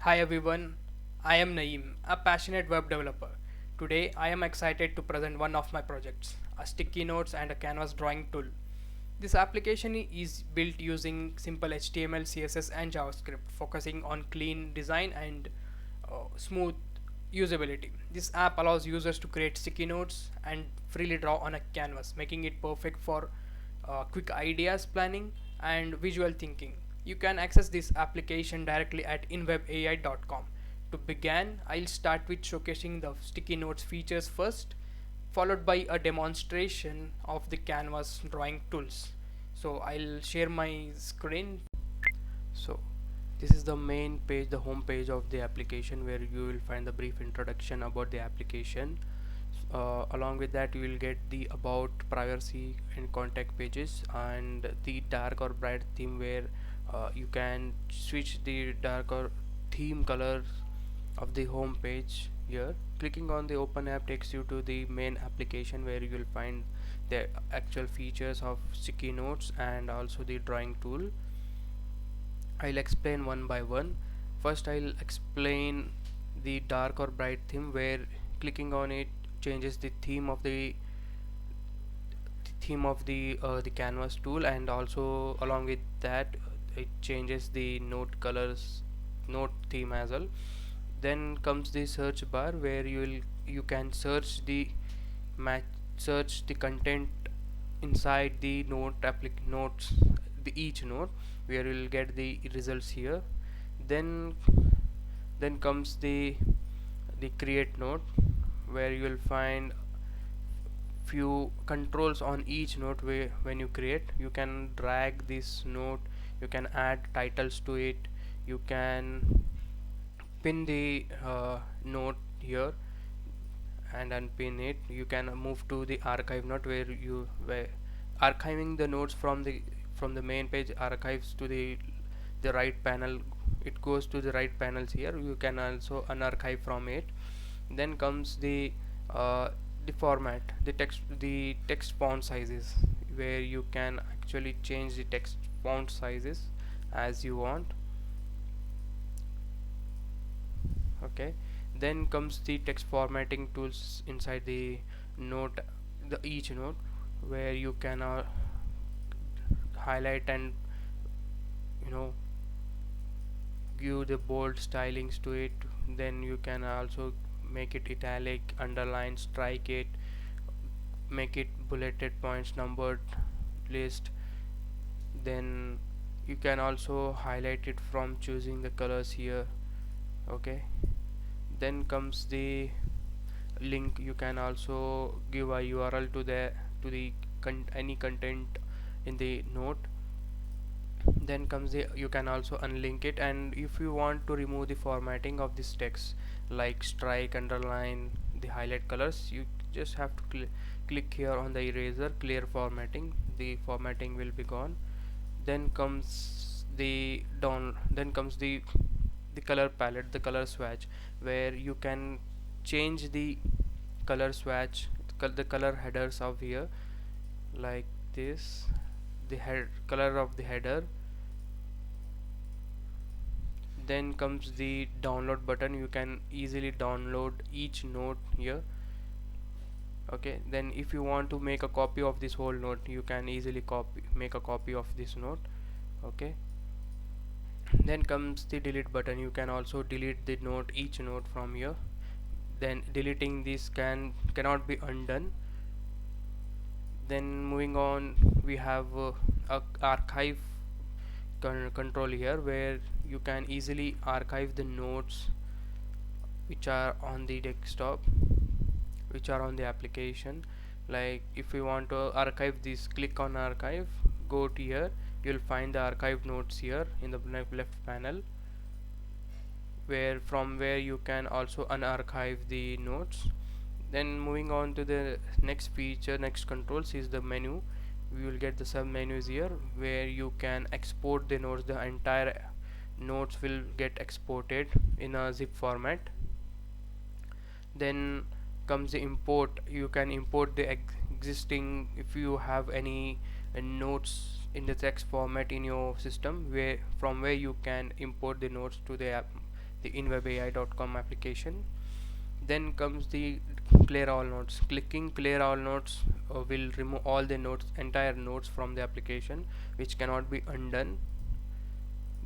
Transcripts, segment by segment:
Hi everyone, I am Naeem, a passionate web developer. Today I am excited to present one of my projects, a sticky notes and a canvas drawing tool. This application is built using simple HTML, CSS and JavaScript, focusing on clean design and smooth usability. This app allows users to create sticky notes and freely draw on a canvas, making it perfect for quick ideas planning and visual thinking. You can access this application directly at inwebai.com. To begin, I'll start with showcasing the sticky notes features first, followed by a demonstration of the canvas drawing tools. So I'll share my screen. So this is the main page, the home page of the application, where you will find the brief introduction about the application. Along with that, you will get the about, privacy and contact pages, and the dark or bright theme, where you can switch the dark or theme colors of the home page here. Clicking on the open app takes you to the main application, where you will find the actual features of sticky notes and also the drawing tool. I'll explain one by one. First, I'll explain the dark or bright theme, where clicking on it changes the canvas tool, and also along with that it changes the note theme as well. Then comes the search bar, where you can match search the content inside the notes, the each note, where you'll get the results here. Then then comes the create note, where you will find few controls on each note, where when you create, you can drag this note, you can add titles to it, you can pin the note here and unpin it. You can move to the archive note, where archiving the notes from the main page archives to the right panel. It goes to the right panels here. You can also unarchive from it. Then comes uh, the format, the text font sizes, where you can actually change the text font sizes as you want. Okay, then comes the text formatting tools inside the note, the each note, where you can highlight and you know give the bold stylings to it. Then you can also make it italic, underline, strike it, make it bulleted points, numbered list. Then you can also highlight it from choosing the colors here. Okay, then comes the link. You can also give a URL to any content in the note. Then comes the you can also unlink it, and if you want to remove the formatting of this text, like strike, underline, the highlight colors, you just have to click here on the eraser, clear formatting. The formatting will be gone. Then comes the color palette, the color swatch, where you can change the color swatch, the color headers of here, like this, the head color of the header. Then comes the download button. You can easily download each note here. Okay, then if you want to make a copy of this whole note, you can easily make a copy of this note. Okay, then comes the delete button. You can also delete the note, each note from here. Then deleting this cannot be undone. Then moving on, we have a archive control here, where you can easily archive the notes which are on the desktop, which are on the application. Like if you want to archive this, click on archive, go to here, you'll find the archive notes here in the left panel, where you can also unarchive the notes. Then moving on to the next feature, next controls, is the menu. We will get the sub menus here, where you can export the notes. The entire notes will get exported in a zip format. Then comes the import. You can import the existing, if you have any notes in the text format in your system, where you can import the notes to the app the inwebai.com application. Then comes the clear all nodes. Clicking clear all nodes will remove all the nodes, entire nodes from the application, which cannot be undone.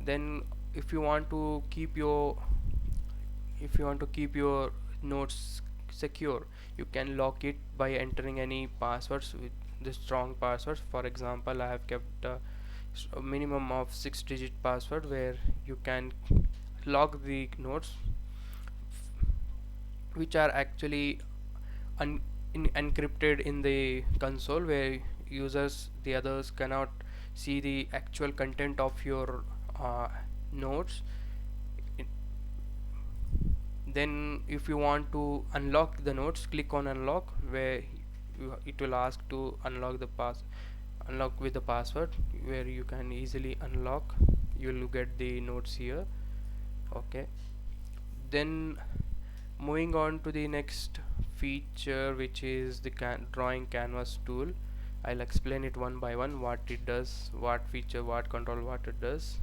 Then if you want to keep your nodes secure, you can lock it by entering any passwords with the strong passwords. For example, I have kept a minimum of 6-digit password where you can lock the nodes, which are actually encrypted in the console, where users, the others, cannot see the actual content of your nodes. Then if you want to unlock the nodes, click on unlock, where it will ask to unlock with the password, where you can easily unlock. You will get the nodes here. Okay, then moving on to the next feature, which is the drawing canvas tool. I'll explain it one by one, what it does, what feature, what control, what it does.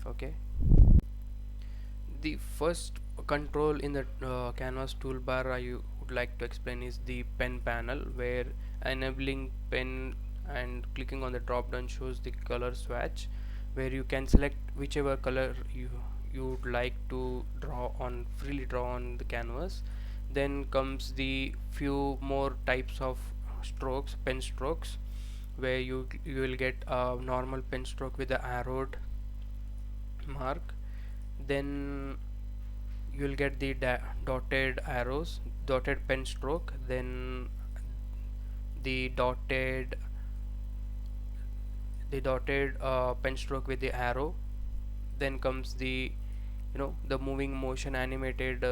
Okay, the first control in the canvas toolbar I would like to explain is the pen panel, where enabling pen and clicking on the drop down shows the color swatch, where you can select whichever color you would like to freely draw on the canvas. Then comes the few more types of strokes, pen strokes, where you will get a normal pen stroke with the arrowed mark. Then you will get the dotted arrows, dotted pen stroke, then the dotted pen stroke with the arrow. Then comes the the moving motion animated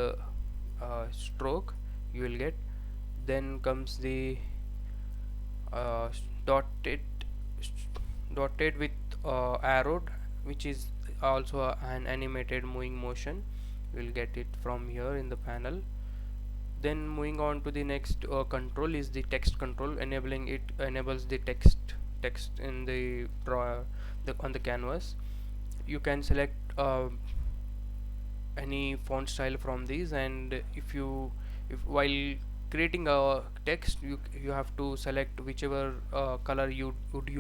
stroke you will get. Then comes the uh, dotted dotted with arrowed, which is also an animated moving motion. You will get it from here in the panel. Then moving on to the next control is the text control. Enables the text in the on the canvas. You can select any font style from these, and if while creating a text, you have to select whichever color you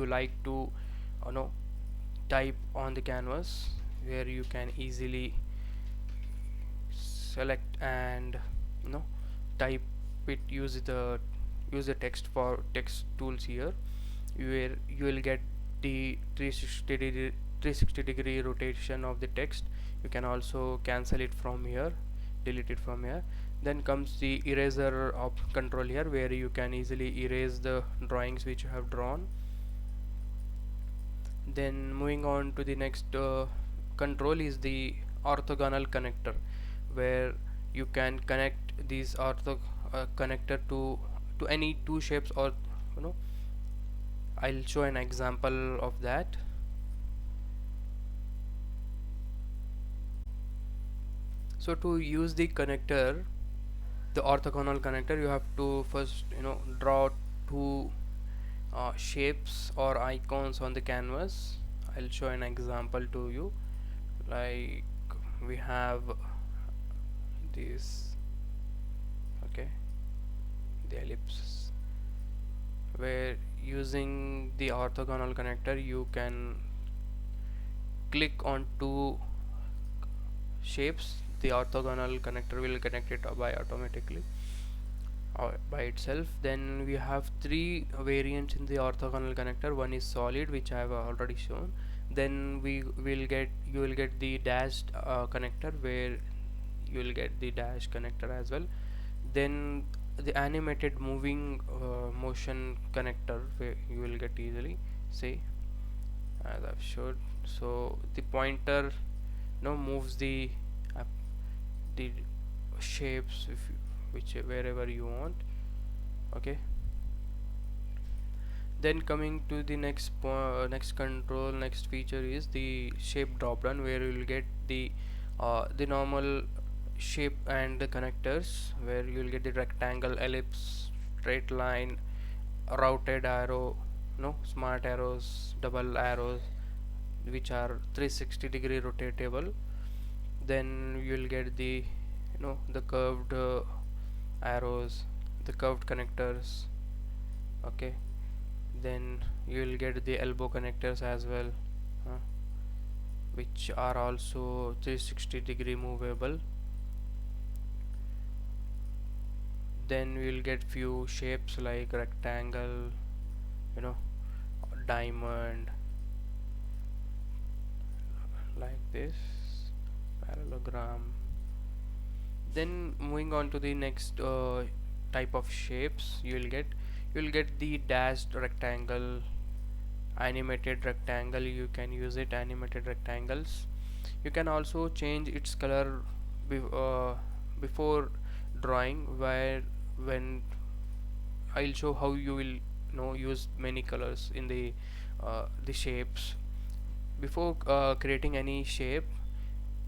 like to know type on the canvas, where you can easily select and you know type it. Use the text tools here, where you will get the 360 degree rotation of the text. You can also cancel it from here, delete it from here. Then comes the eraser control here, where you can easily erase the drawings which you have drawn. Then moving on to the next control is the orthogonal connector, where you can connect these connector to any two shapes, or you know I'll show an example of that. So to use the connector, the orthogonal connector, you have to first draw two shapes or icons on the canvas. I'll show an example to you. Like, we have this, okay, the ellipse, where using the orthogonal connector you can click on two shapes. The orthogonal connector will connect it by automatically by itself. Then we have three variants in the orthogonal connector. One is solid, which I have already shown. Then you will get the dashed connector, where you will get the dash connector as well. Then the animated moving motion connector, where you will get easily, see, as I've showed. So the pointer moves uh, the shapes, which wherever you want. Okay, then coming to the next feature is the shape drop down, where you will get the normal shape and the connectors, where you will get the rectangle, ellipse, straight line, routed arrow, smart arrows, double arrows, which are 360 degree rotatable. then you will get the the curved arrows, the curved connectors. Okay, then you will get the elbow connectors as well, uh, which are also 360-degree movable. Then we will get few shapes like rectangle, you know diamond, like this, parallelogram. Then moving on to the next type of shapes, you will get the dashed rectangle, animated rectangle. You can use it, animated rectangles. You can also change its color be before drawing, where when I'll show how you will use many colors in the shapes. Before creating any shape,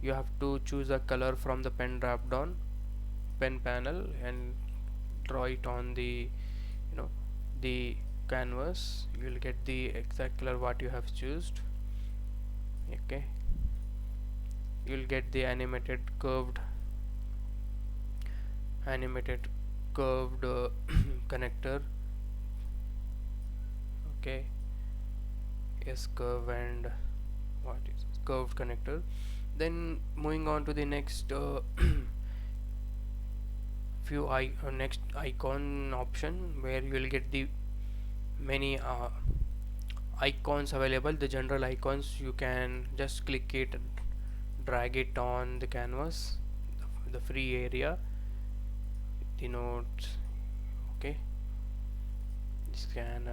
you have to choose a color from the pen panel, and draw it on the canvas. You will get the exact color what you have chosen. Okay, you will get the animated curved connector. Okay, yes, curve and what is this? Curved connector. Then moving on to the next next icon option, where you will get the many icons available. The general icons, you can just click it and drag it on the canvas, the free area, the nodes. Okay, scan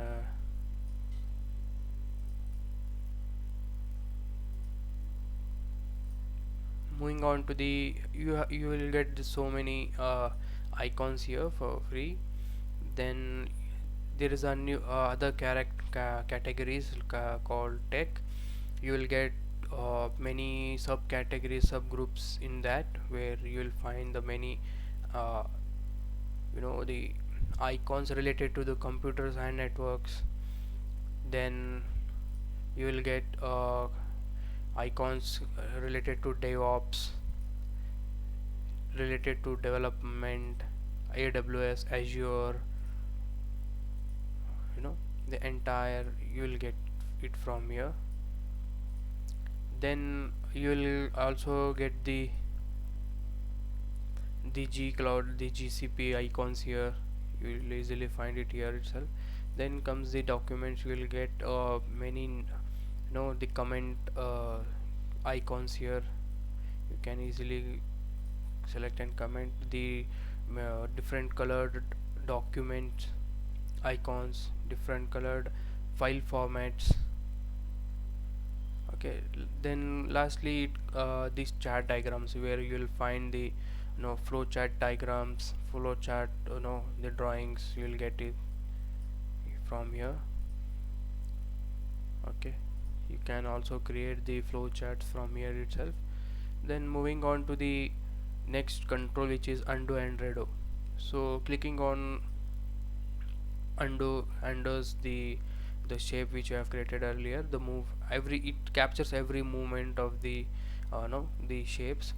moving on to the you will get so many icons here for free. Then there is a new other categories called tech. You will get many subcategories, subgroups in that, where you will find the many uh, the icons related to the computers and networks. Then you will get icons related to DevOps, related to development, AWS, Azure, the entire, you will get it from here. Then you will also get the G Cloud, the GCP icons here. You will easily find it here itself. Then comes the documents. You will get many the comment icons here. You can easily select and comment the different colored document icons, different colored file formats. Okay, then lastly these chart diagrams, where you will find the flow chart diagrams, flow chart, the drawings. You will get it from here. Okay, you can also create the flow charts from here itself. Then moving on to the next control, which is undo and redo. So clicking on undoes the shape which you have created earlier. The move, every it captures every movement of the no the shapes.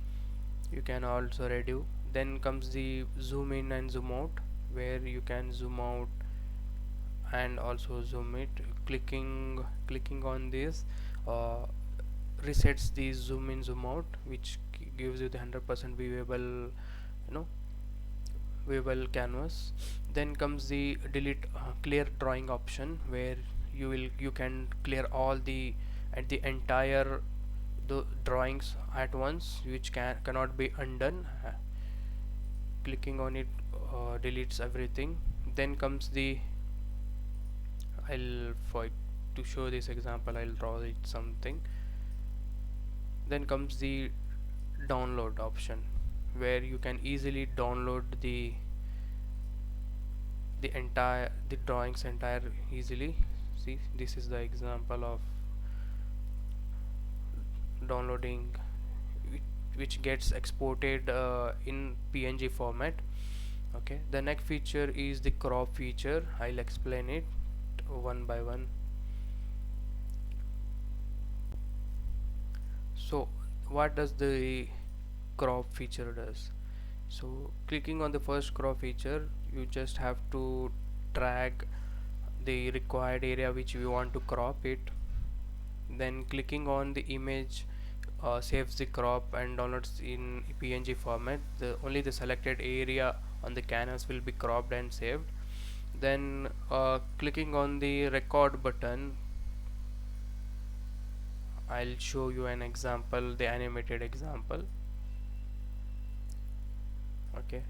You can also redo. Then comes the zoom in and zoom out, where you can zoom out and also zoom it. Clicking on this uh, resets the zoom in zoom out, which gives you the 100% know viewable canvas. Then comes the delete clear drawing option, where you can clear all the the entire the drawings at once, which cannot be undone. Clicking on it deletes everything. Then comes the, I'll for to show this example, I'll draw it something. Then comes the download option, where you can easily download the drawings entire easily. See, this is the example of downloading, which gets exported in PNG format. Okay, the next feature is the crop feature. I'll explain it one by one. So what does the crop feature does. So clicking on the first crop feature, you just have to drag the required area which we want to crop it. Then clicking on the image saves the crop and downloads in PNG format. Only the selected area on the canvas will be cropped and saved. Then clicking on the record button, I'll show you an example, the animated example. Okay,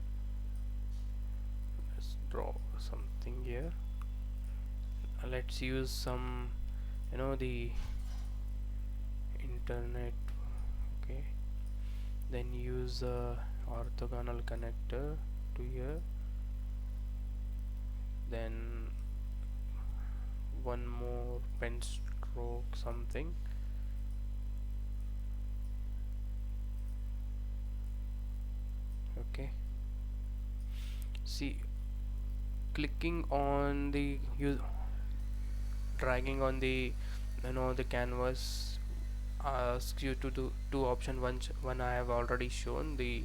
let's draw something here. Let's use some, the internet. Okay, then use a orthogonal connector to here. Then one more pen stroke something. Okay, see, clicking on the use dragging on the the canvas asks you to do two option. One I have already shown, the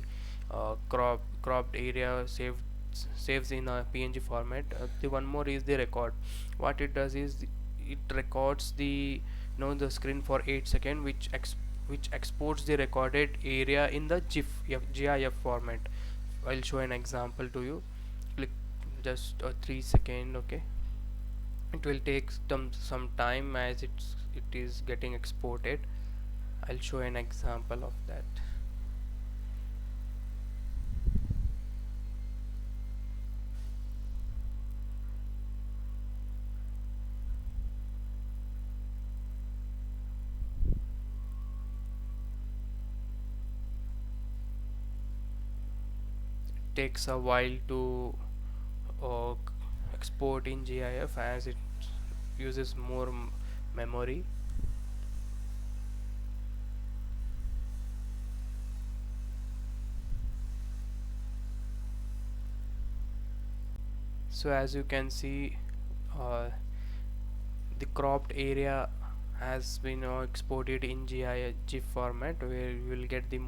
cropped area saves in a PNG format. The one more is the record. What it does is it records the the screen for 8 seconds, which exports the recorded area in the GIF format. I'll show an example to you. Click just 3 second. Okay, it will take some time as it is getting exported. I'll show an example of that. It takes a while to uh, export in GIF as it uses more memory. So as you can see, uh, the cropped area has been exported in GIF format, where you will get the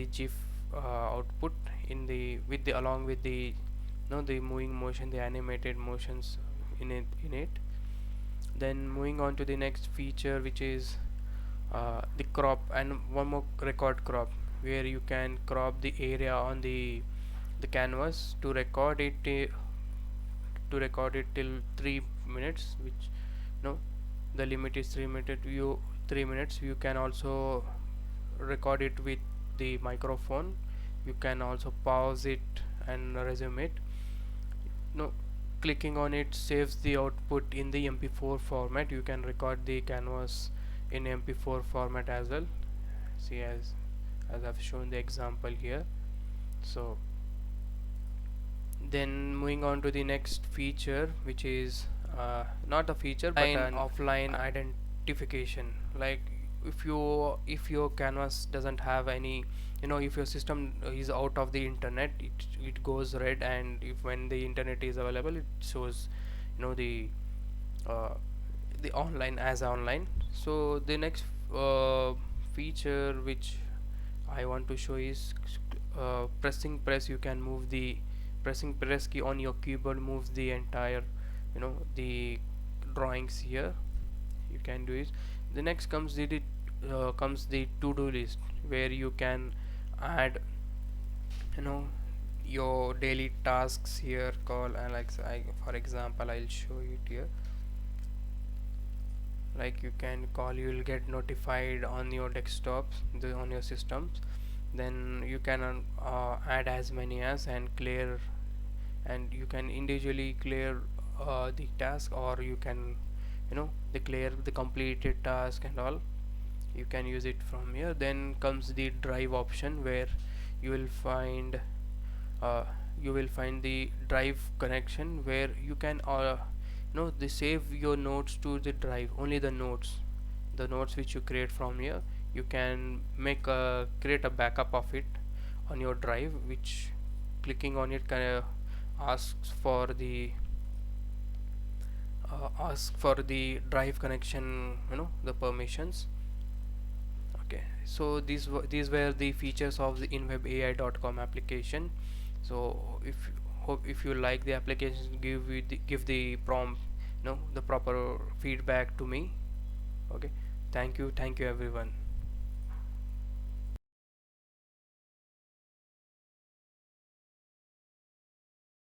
GIF output in the with the along with the the moving motion, the animated motions in it. Then moving on to the next feature, which is the crop, and one more record crop, where you can crop the area on the canvas to record it till 3 minutes, which no the limit is 3 minutes. You can also record it with the microphone. You can also pause it and resume it. No, clicking on it saves the output in the MP4 format. You can record the canvas in MP4 format as well. See, as I've shown the example here. So then moving on to the next feature, which is not a feature but an offline identification. Like if your canvas doesn't have any, if your system is out of the internet, it goes red, and if when the internet is available, it shows the uh, online as online. So the next feature which I want to show is pressing press. You can move the pressing press key on your keyboard moves the entire the drawings here. You can do it. The next comes the to-do list, where you can add you know your daily tasks here. Call and like for example, I'll show it here. Like you can call, you will get notified on your desktops, on your systems. Then you can add as many as and clear, and you can individually clear the task, or you can clear the completed task and all. You can use it from here. Then comes the drive option, where you will find uh, the drive connection, where you can they save your notes to the drive. Only the notes which you create from here, you can create a backup of it on your drive, which clicking on it can asks for the drive connection, the permissions. Okay, so these were the features of the inwebai.com application. So if you like the application, give the prompt, the proper feedback to me. Okay, thank you everyone.